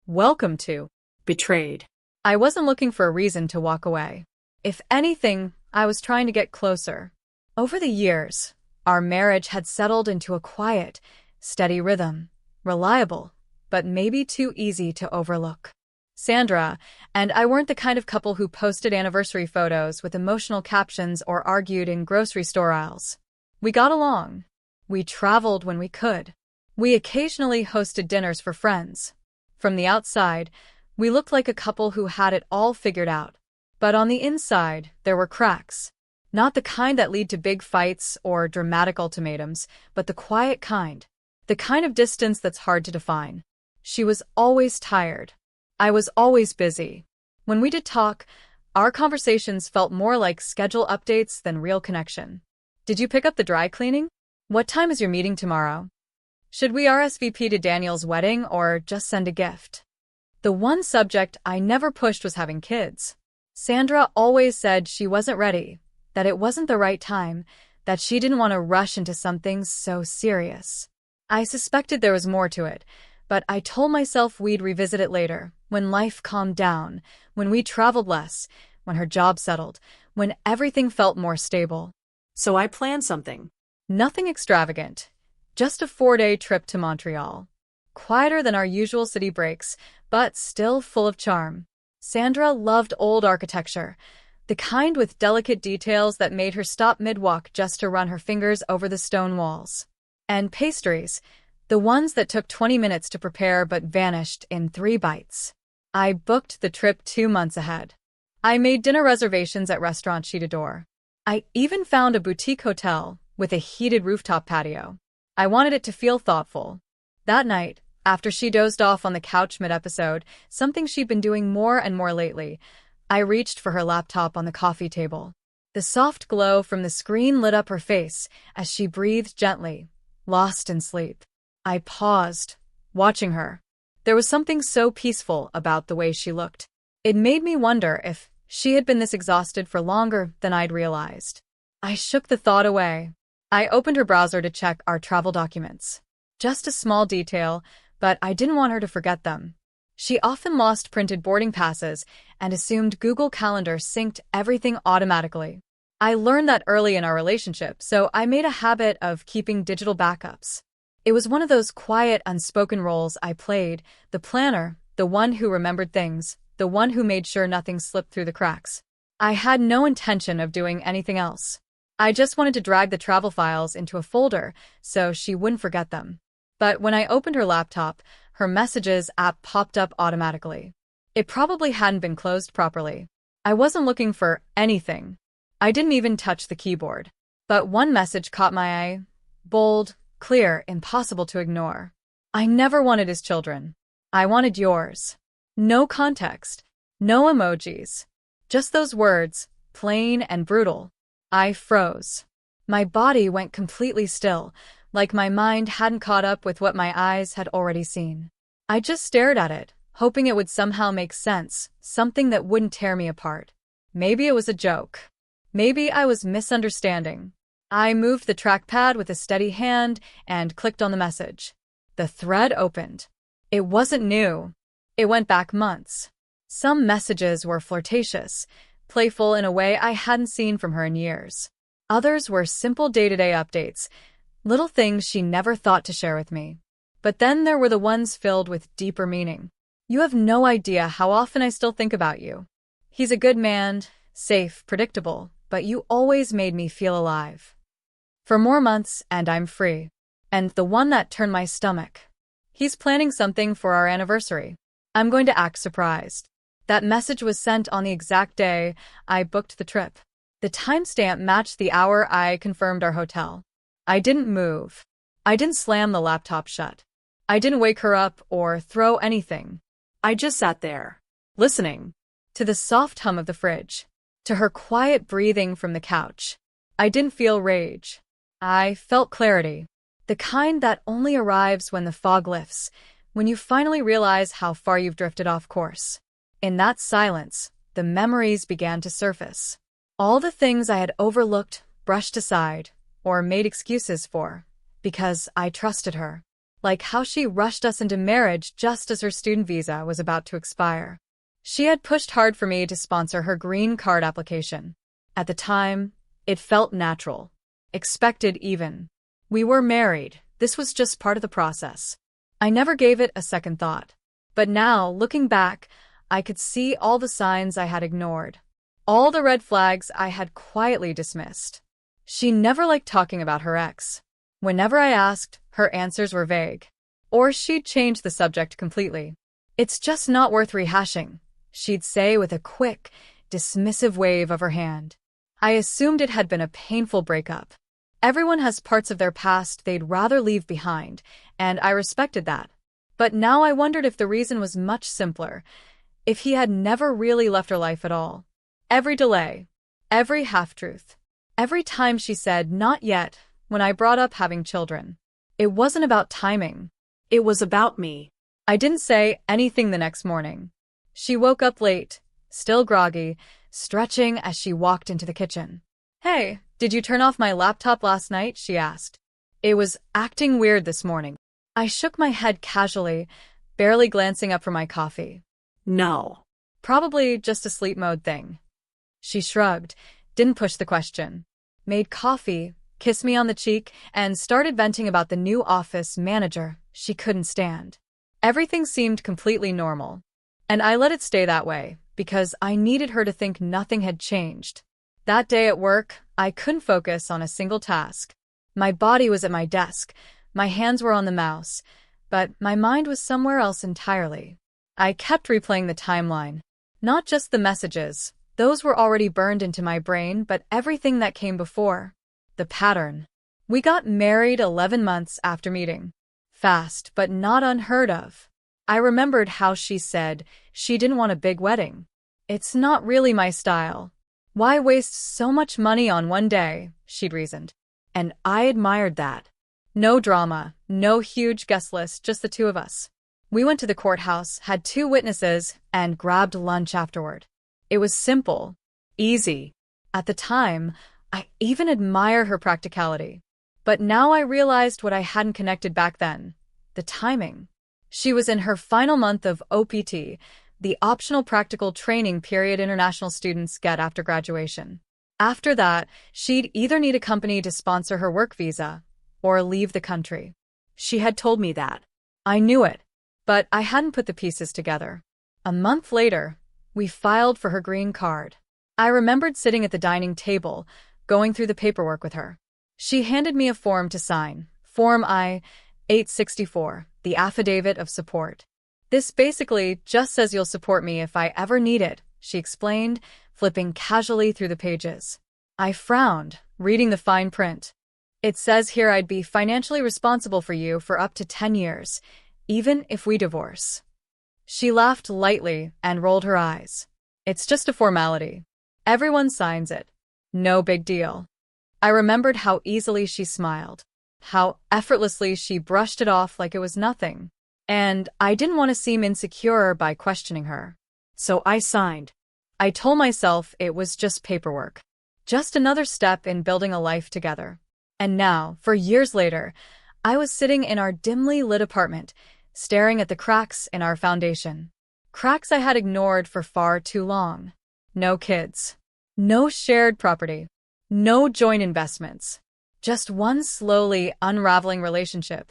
Welcome to Betrayed. I wasn't looking for a reason to walk away. If anything, I was trying to get closer. Over the years, our marriage had settled into a quiet, steady rhythm, reliable, but maybe too easy to overlook. Sandra and I weren't the kind of couple who posted anniversary photos with emotional captions or argued in grocery store aisles. We got along. We traveled when we could. We occasionally hosted dinners for friends. From the outside, we looked like a couple who had it all figured out. But on the inside, there were cracks. Not the kind that lead to big fights or dramatic ultimatums, but the quiet kind. The kind of distance that's hard to define. She was always tired. I was always busy. When we did talk, our conversations felt more like schedule updates than real connection. Did you pick up the dry cleaning? What time is your meeting tomorrow? Should we RSVP to Daniel's wedding or just send a gift? The one subject I never pushed was having kids. Sandra always said she wasn't ready, that it wasn't the right time, that she didn't want to rush into something so serious. I suspected there was more to it, but I told myself we'd revisit it later, when life calmed down, when we traveled less, when her job settled, when everything felt more stable. So I planned something. Nothing extravagant, just a 4-day trip to Montreal. Quieter than our usual city breaks, but still full of charm. Sandra loved old architecture, the kind with delicate details that made her stop mid-walk just to run her fingers over the stone walls. And pastries, the ones that took 20 minutes to prepare but vanished in 3 bites. I booked the trip 2 months ahead. I made dinner reservations at restaurants she'd adore. I even found a boutique hotel with a heated rooftop patio. I wanted it to feel thoughtful. That night, after she dozed off on the couch mid-episode, something she'd been doing more and more lately, I reached for her laptop on the coffee table. The soft glow from the screen lit up her face as she breathed gently, lost in sleep. I paused, watching her. There was something so peaceful about the way she looked. It made me wonder if she had been this exhausted for longer than I'd realized. I shook the thought away. I opened her browser to check our travel documents. Just a small detail, but I didn't want her to forget them. She often lost printed boarding passes and assumed Google Calendar synced everything automatically. I learned that early in our relationship, so I made a habit of keeping digital backups. It was one of those quiet, unspoken roles I played, the planner, the one who remembered things, the one who made sure nothing slipped through the cracks. I had no intention of doing anything else. I just wanted to drag the travel files into a folder so she wouldn't forget them. But when I opened her laptop, her Messages app popped up automatically. It probably hadn't been closed properly. I wasn't looking for anything. I didn't even touch the keyboard. But one message caught my eye. Bold, clear, impossible to ignore. I never wanted his children. I wanted yours. No context. No emojis. Just those words, plain and brutal. I froze. My body went completely still, like my mind hadn't caught up with what my eyes had already seen. I just stared at it, hoping it would somehow make sense, something that wouldn't tear me apart. Maybe it was a joke. Maybe I was misunderstanding. I moved the trackpad with a steady hand and clicked on the message. The thread opened. It wasn't new. It went back months. Some messages were flirtatious, playful in a way I hadn't seen from her in years. Others were simple day-to-day updates, little things she never thought to share with me. But then there were the ones filled with deeper meaning. You have no idea how often I still think about you. He's a good man, safe, predictable, but you always made me feel alive. For more months, and I'm free. And the one that turned my stomach. He's planning something for our anniversary. I'm going to act surprised. That message was sent on the exact day I booked the trip. The timestamp matched the hour I confirmed our hotel. I didn't move. I didn't slam the laptop shut. I didn't wake her up or throw anything. I just sat there, listening. To the soft hum of the fridge. To her quiet breathing from the couch. I didn't feel rage. I felt clarity. The kind that only arrives when the fog lifts, when you finally realize how far you've drifted off course. In that silence, the memories began to surface. All the things I had overlooked, brushed aside, or made excuses for, because I trusted her. like how she rushed us into marriage just as her student visa was about to expire. She had pushed hard for me to sponsor her green card application. At the time, it felt natural, expected even. We were married. This was just part of the process. I never gave it a second thought. But now, looking back, I could see all the signs I had ignored. All the red flags I had quietly dismissed. She never liked talking about her ex. Whenever I asked, her answers were vague. Or she'd change the subject completely. "It's just not worth rehashing," she'd say with a quick, dismissive wave of her hand. I assumed it had been a painful breakup. Everyone has parts of their past they'd rather leave behind, and I respected that. But now I wondered if the reason was much simpler, if he had never really left her life at all. Every delay, every half-truth, every time she said, "not yet," when I brought up having children. It wasn't about timing. It was about me. I didn't say anything the next morning. She woke up late, still groggy, stretching as she walked into the kitchen. "Hey, did you turn off my laptop last night?" she asked. "It was acting weird this morning." I shook my head casually, barely glancing up from my coffee. No. "Probably just a sleep mode thing." She shrugged, didn't push the question. Made coffee, kissed me on the cheek, and started venting about the new office manager she couldn't stand. Everything seemed completely normal. And I let it stay that way, because I needed her to think nothing had changed. That day at work, I couldn't focus on a single task. My body was at my desk, my hands were on the mouse, but my mind was somewhere else entirely. I kept replaying the timeline. Not just the messages, those were already burned into my brain, but everything that came before. The pattern. We got married 11 months after meeting. Fast, but not unheard of. I remembered how she said she didn't want a big wedding. "It's not really my style. Why waste so much money on one day?" she'd reasoned. And I admired that. No drama, no huge guest list, just the two of us. We went to the courthouse, had 2 witnesses, and grabbed lunch afterward. It was simple, easy. At the time, I even admired her practicality. But now I realized what I hadn't connected back then. The timing. She was in her final month of OPT, the optional practical training period international students get after graduation. After that, she'd either need a company to sponsor her work visa or leave the country. She had told me that. I knew it, but I hadn't put the pieces together. A month later, we filed for her green card. I remembered sitting at the dining table, going through the paperwork with her. She handed me a form to sign, Form I-864, the Affidavit of Support. "This basically just says you'll support me if I ever need it," she explained, flipping casually through the pages. I frowned, reading the fine print. "It says here I'd be financially responsible for you for up to 10 years, even if we divorce." She laughed lightly and rolled her eyes. "It's just a formality. Everyone signs it. No big deal." I remembered how easily she smiled, how effortlessly she brushed it off like it was nothing. And I didn't want to seem insecure by questioning her. So I signed. I told myself it was just paperwork. Just another step in building a life together. And now, for years later, I was sitting in our dimly lit apartment, staring at the cracks in our foundation. Cracks I had ignored for far too long. No kids. No shared property. No joint investments. Just one slowly unraveling relationship,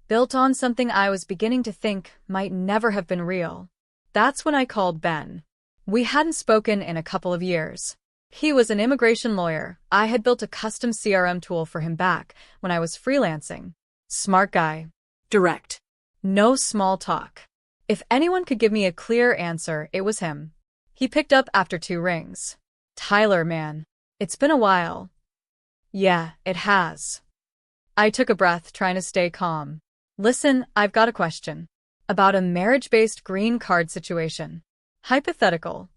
built on something I was beginning to think might never have been real. That's when I called Ben. We hadn't spoken in a couple of years. He was an immigration lawyer. I had built a custom CRM tool for him back when I was freelancing. Smart guy. Direct. No small talk. If anyone could give me a clear answer, it was him. He picked up after 2 rings. "Tyler, man. It's been a while." "Yeah, it has." I took a breath, trying to stay calm. "Listen, I've got a question. About a marriage-based green card situation. Hypothetical."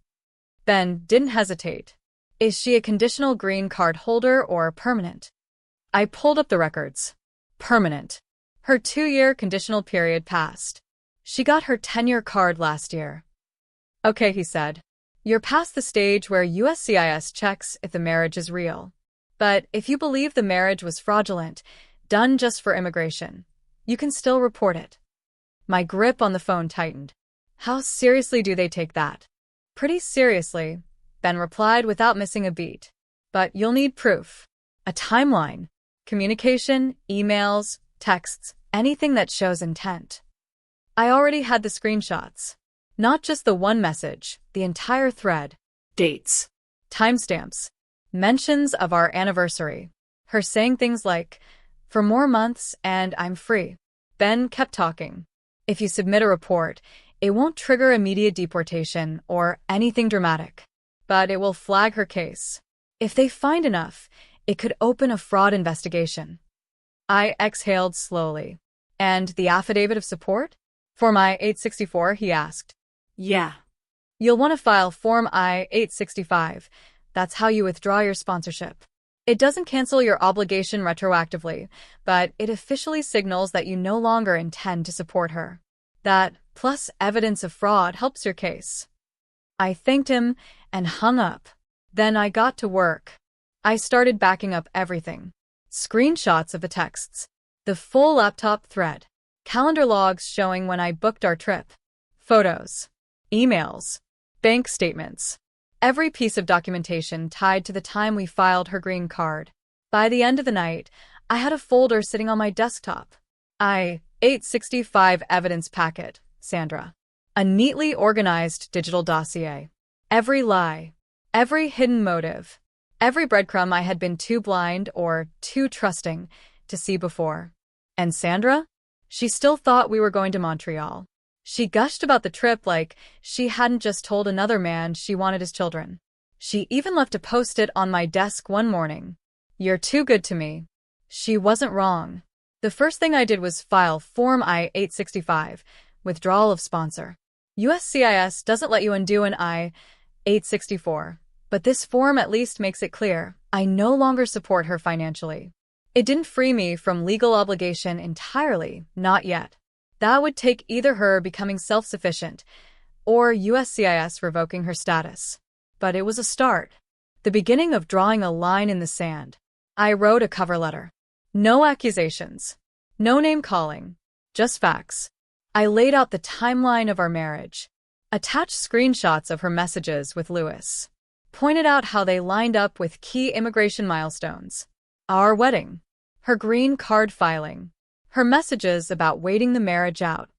Ben didn't hesitate. "Is she a conditional green card holder or permanent?" I pulled up the records. Permanent. Her 2-year conditional period passed. She got her 10-year card last year. "Okay," he said. "You're past the stage where USCIS checks if the marriage is real. But if you believe the marriage was fraudulent, done just for immigration, You can still report it. My grip on the phone tightened. How seriously do they take that? Pretty seriously, Ben replied without missing a beat. But you'll need proof. A timeline. Communication, emails, texts, anything that shows intent. I already had the screenshots. Not just the one message, the entire thread. Dates. Timestamps. Mentions of our anniversary. Her saying things like, "For more months and I'm free." Ben kept talking. "If you submit a report, it won't trigger immediate deportation or anything dramatic, but it will flag her case. If they find enough, it could open a fraud investigation." I exhaled slowly. "And the affidavit of support?" "For my 864, he asked. Yeah. "You'll want to file Form I-865. That's how you withdraw your sponsorship. It doesn't cancel your obligation retroactively, but it officially signals that you no longer intend to support her. That, plus evidence of fraud, helps your case." I thanked him and hung up. Then I got to work. I started backing up everything. Screenshots of the texts, the full laptop thread, calendar logs showing when I booked our trip, photos, emails, bank statements. Every piece of documentation tied to the time we filed her green card. By the end of the night, I had a folder sitting on my desktop. I-865 evidence packet, Sandra. A neatly organized digital dossier. Every lie, every hidden motive, every breadcrumb I had been too blind or too trusting to see before. And Sandra? She still thought we were going to Montreal. She gushed about the trip like she hadn't just told another man she wanted his children. She even left a post-it on my desk one morning. "You're too good to me." She wasn't wrong. The first thing I did was file Form I-865, withdrawal of sponsor. USCIS doesn't let you undo an I-864, but this form at least makes it clear I no longer support her financially. It didn't free me from legal obligation entirely, not yet. That would take either her becoming self-sufficient or USCIS revoking her status. But it was a start. The beginning of drawing a line in the sand. I wrote a cover letter. No accusations. No name-calling. Just facts. I laid out the timeline of our marriage. Attached screenshots of her messages with Louis. Pointed out how they lined up with key immigration milestones. Our wedding. Her green card filing. Her messages about waiting the marriage out.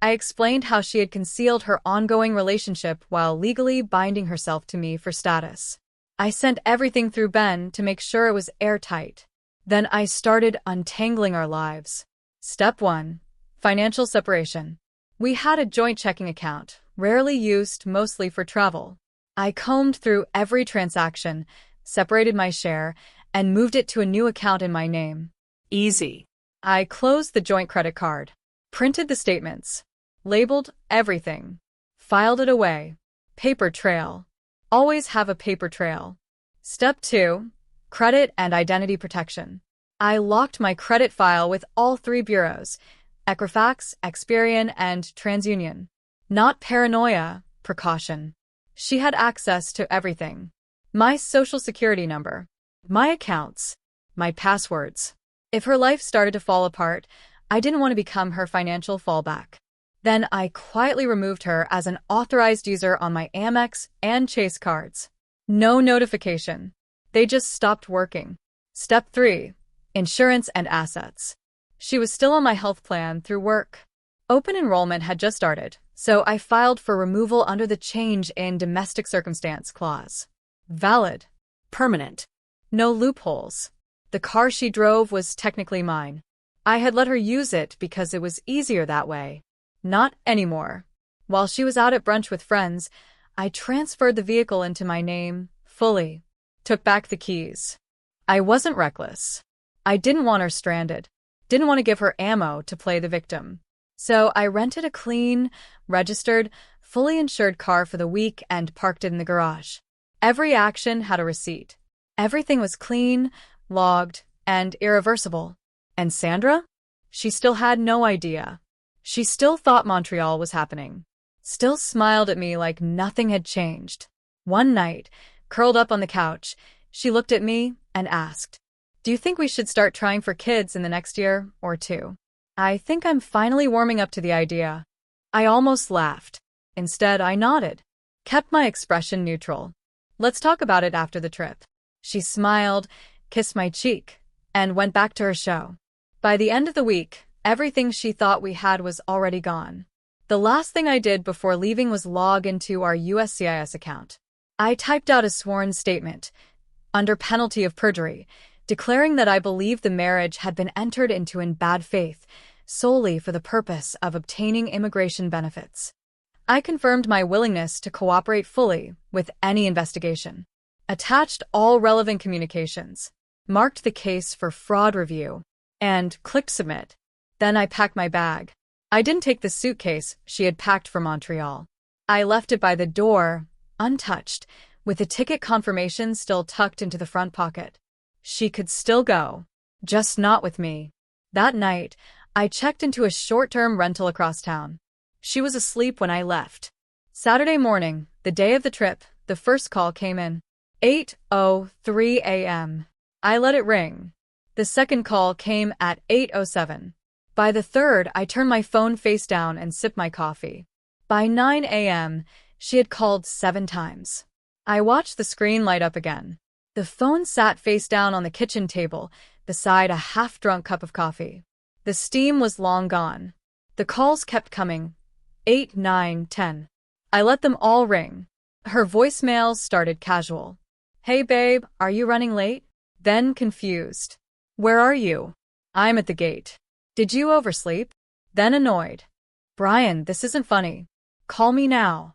I explained how she had concealed her ongoing relationship while legally binding herself to me for status. I sent everything through Ben to make sure it was airtight. Then I started untangling our lives. Step 1. Financial separation. We had a joint checking account, rarely used, mostly for travel. I combed through every transaction, separated my share, and moved it to a new account in my name. Easy. I closed the joint credit card, printed the statements, labeled everything, filed it away. Paper trail. Always have a paper trail. Step 2. Credit and identity protection. I locked my credit file with all 3 bureaus, Equifax, Experian, and TransUnion. Not paranoia, precaution. She had access to everything. My social security number, my accounts, my passwords. If her life started to fall apart, I didn't want to become her financial fallback. Then I quietly removed her as an authorized user on my Amex and Chase cards. No notification. They just stopped working. Step 3. Insurance and assets. She was still on my health plan through work. Open enrollment had just started, so I filed for removal under the change in domestic circumstance clause. Valid. Permanent. No loopholes. The car she drove was technically mine. I had let her use it because it was easier that way. Not anymore. While she was out at brunch with friends, I transferred the vehicle into my name, fully. Took back the keys. I wasn't reckless. I didn't want her stranded. Didn't want to give her ammo to play the victim. So I rented a clean, registered, fully insured car for the week and parked it in the garage. Every action had a receipt. Everything was clean, logged, and irreversible. And Sandra? She still had no idea. She still thought Montreal was happening. Still smiled at me like nothing had changed. One night, curled up on the couch, she looked at me and asked, "Do you think we should start trying for kids in the next year or 2? I think I'm finally warming up to the idea. I almost laughed. Instead, I nodded, kept my expression neutral. Let's talk about it after the trip. She smiled, kissed my cheek, and went back to her show. By the end of the week, everything she thought we had was already gone. The last thing I did before leaving was log into our USCIS account. I typed out a sworn statement, under penalty of perjury, declaring that I believed the marriage had been entered into in bad faith, solely for the purpose of obtaining immigration benefits. I confirmed my willingness to cooperate fully with any investigation, attached all relevant communications, marked the case for fraud review, and clicked submit. Then I packed my bag. I didn't take the suitcase she had packed for Montreal. I left it by the door, untouched, with the ticket confirmation still tucked into the front pocket. She could still go, just not with me. That night, I checked into a short-term rental across town. She was asleep when I left. Saturday morning, the day of the trip, the first call came in. 8:03 a.m. I let it ring. The second call came at 8:07. By the third, I turned my phone face down and sipped my coffee. By 9 a.m., she had called 7 times. I watched the screen light up again. The phone sat face down on the kitchen table, beside a half-drunk cup of coffee. The steam was long gone. The calls kept coming. 8, 9, 10. I let them all ring. Her voicemails started casual. Hey babe, are you running late? Then confused. Where are you? I'm at the gate. Did you oversleep? Then annoyed. Brian, this isn't funny. Call me now.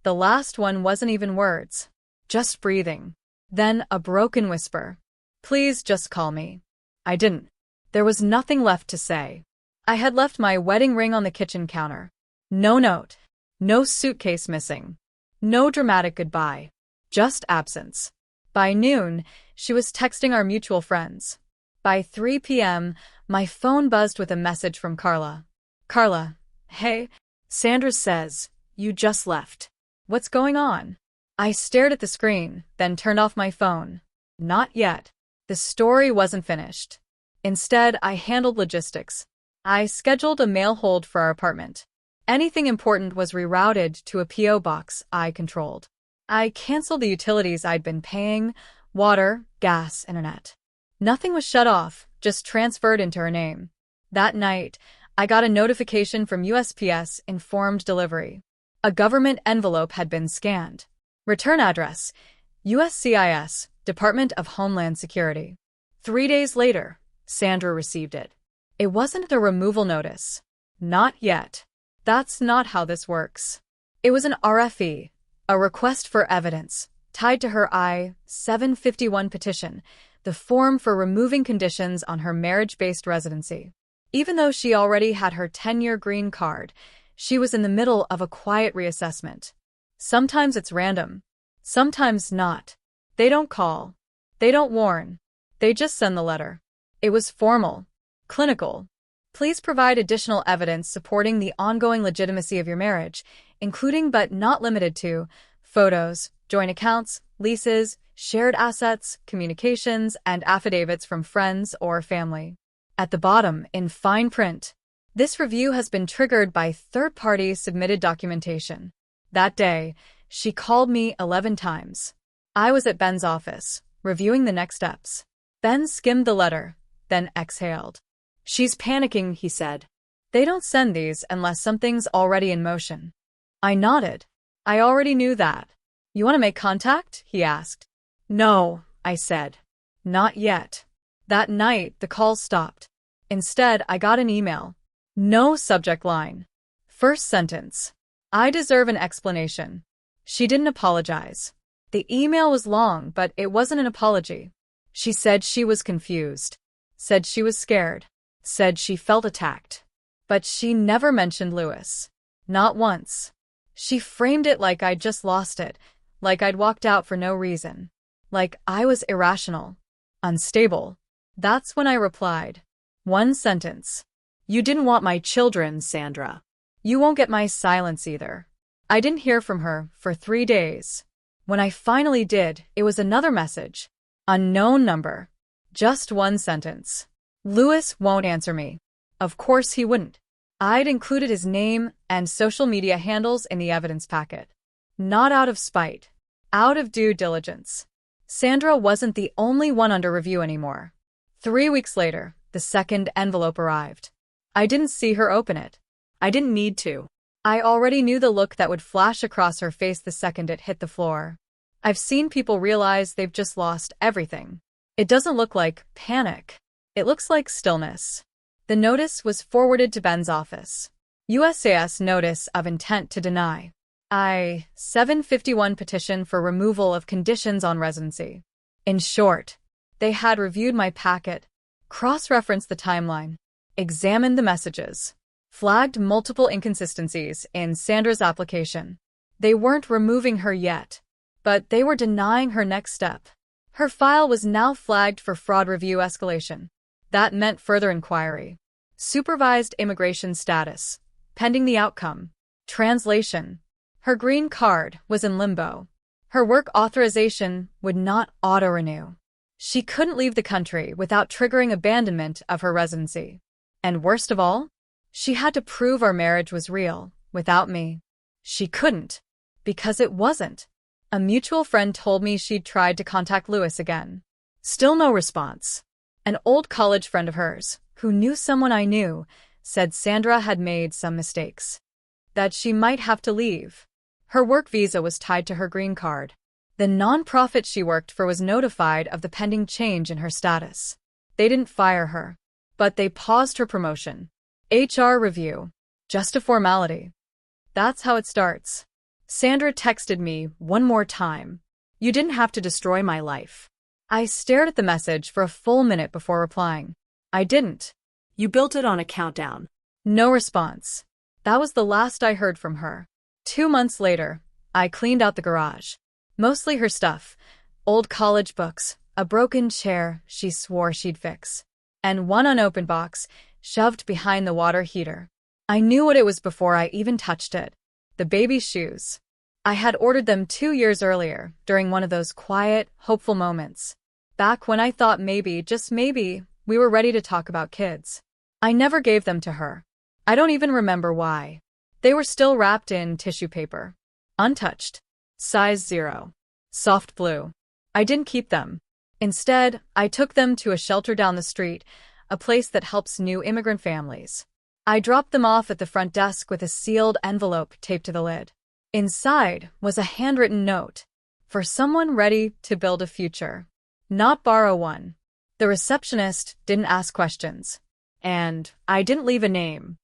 The last one wasn't even words. Just breathing. Then a broken whisper. Please just call me. I didn't. There was nothing left to say. I had left my wedding ring on the kitchen counter. No note. No suitcase missing. No dramatic goodbye. Just absence. By noon, she was texting our mutual friends. By 3 p.m., my phone buzzed with a message from Carla. Carla, hey, Sandra says, you just left. What's going on? I stared at the screen, then turned off my phone. Not yet. The story wasn't finished. Instead, I handled logistics. I scheduled a mail hold for our apartment. Anything important was rerouted to a P.O. box I controlled. I canceled the utilities I'd been paying, water, gas, internet. Nothing was shut off, just transferred into her name. That night, I got a notification from USPS informed delivery. A government envelope had been scanned. Return address, USCIS, Department of Homeland Security. 3 days later, Sandra received it. It wasn't a removal notice. Not yet. That's not how this works. It was an RFE, a request for evidence, tied to her I-751 petition, the form for removing conditions on her marriage-based residency. Even though she already had her 10-year green card, she was in the middle of a quiet reassessment. Sometimes it's random. Sometimes not. They don't call. They don't warn. They just send the letter. It was formal. Clinical. Please provide additional evidence supporting the ongoing legitimacy of your marriage, including but not limited to photos, joint accounts, leases, shared assets, communications, and affidavits from friends or family. At the bottom, in fine print, this review has been triggered by third-party submitted documentation. That day, she called me 11 times. I was at Ben's office, reviewing the next steps. Ben skimmed the letter, then exhaled. She's panicking, he said. They don't send these unless something's already in motion. I nodded. I already knew that. You want to make contact? He asked. No, I said. Not yet. That night, the calls stopped. Instead, I got an email. No subject line. First sentence. I deserve an explanation. She didn't apologize. The email was long, but it wasn't an apology. She said she was confused. Said she was scared. Said she felt attacked. But she never mentioned Louis. Not once. She framed it like I'd just lost it, like I'd walked out for no reason. Like I was irrational. Unstable. That's when I replied. One sentence. You didn't want my children, Sandra. You won't get my silence either. I didn't hear from her for 3 days. When I finally did, it was another message. Unknown number. Just one sentence. Louis won't answer me. Of course he wouldn't. I'd included his name and social media handles in the evidence packet. Not out of spite. Out of due diligence. Sandra wasn't the only one under review anymore. 3 weeks later, the second envelope arrived. I didn't see her open it. I didn't need to. I already knew the look that would flash across her face the second it hit the floor. I've seen people realize they've just lost everything. It doesn't look like panic. It looks like stillness. The notice was forwarded to Ben's office. USAS Notice of Intent to Deny. I-751 petition for removal of conditions on residency. In short, they had reviewed my packet, cross-referenced the timeline, examined the messages, flagged multiple inconsistencies in Sandra's application. They weren't removing her yet, but they were denying her next step. Her file was now flagged for fraud review escalation. That meant further inquiry. Supervised immigration status, pending the outcome. Translation. Her green card was in limbo. Her work authorization would not auto-renew. She couldn't leave the country without triggering abandonment of her residency. And worst of all, she had to prove our marriage was real, without me. She couldn't, because it wasn't. A mutual friend told me she'd tried to contact Lewis again. Still no response. An old college friend of hers, who knew someone I knew, said Sandra had made some mistakes. That she might have to leave. Her work visa was tied to her green card. The nonprofit she worked for was notified of the pending change in her status. They didn't fire her, but they paused her promotion. HR review. Just a formality. That's how it starts. Sandra texted me one more time. You didn't have to destroy my life. I stared at the message for a full minute before replying. I didn't. You built it on a countdown. No response. That was the last I heard from her. 2 months later, I cleaned out the garage. Mostly her stuff. Old college books, a broken chair she swore she'd fix, and one unopened box shoved behind the water heater. I knew what it was before I even touched it. The baby's shoes. I had ordered them 2 years earlier, during one of those quiet, hopeful moments. Back when I thought maybe, just maybe, we were ready to talk about kids. I never gave them to her. I don't even remember why. They were still wrapped in tissue paper. Untouched. Size 0. Soft blue. I didn't keep them. Instead, I took them to a shelter down the street, a place that helps new immigrant families. I dropped them off at the front desk with a sealed envelope taped to the lid. Inside was a handwritten note. For someone ready to build a future. Not borrow one. The receptionist didn't ask questions. And I didn't leave a name.